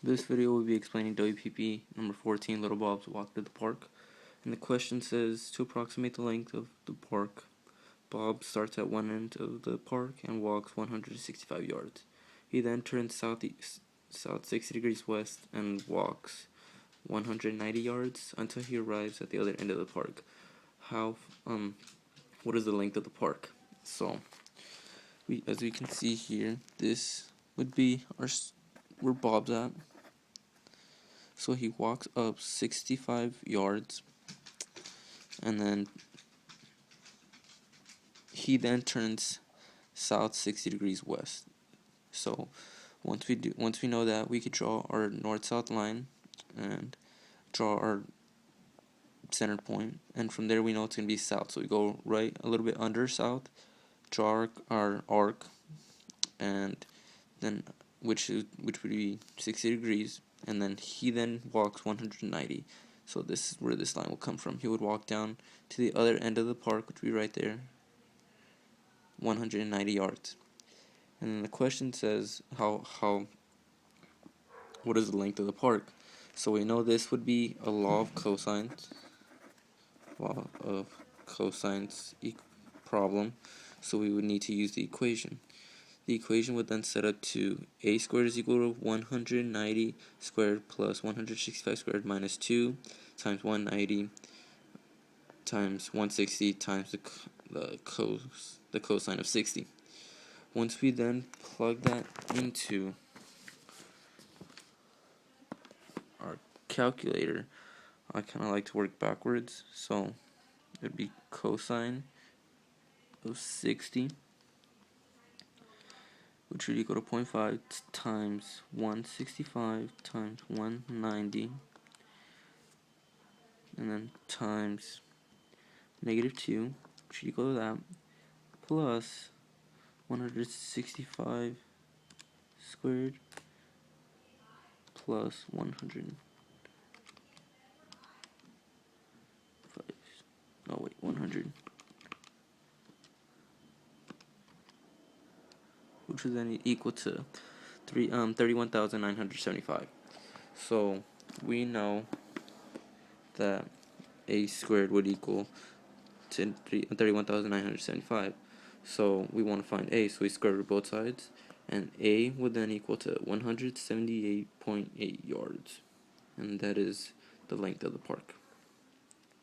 This video will be explaining WPP number 14, Little Bob's Walk to the Park. And the question says, to approximate the length of the park, Bob starts at one end of the park and walks 165 yards. He then turns south 60 degrees west and walks 190 yards until he arrives at the other end of the park. What is the length of the park? So, as we can see here, this would be where Bob's at. So he walks up 65 yards, and then he turns south 60 degrees west. So once we know that, we could draw our north-south line and draw our center point, and from there we know it's gonna be south. So we go right a little bit under south, draw our arc, and then which would be 60 degrees, and then he walks 190. So this is where this line will come from. He would walk down to the other end of the park, which would be right there, 190 yards. And then the question says what is the length of the park? So we know this would be a law of cosines problem. So we would need to use the equation. The equation would then set up to a squared is equal to 190 squared plus 165 squared minus 2 times 190 times 160 times the cosine of 60. Once we then plug that into our calculator, I kind of like to work backwards, so it would be cosine of 60, which would equal to 0.5 times 165 times 190, and then times -2, which would equal to that, plus 165 squared plus 100. 100, which is then equal to 31,975. So we know that a squared would equal to 31,975. So we want to find a, so we square root both sides, and a would then equal to 178.8 yards, and that is the length of the park.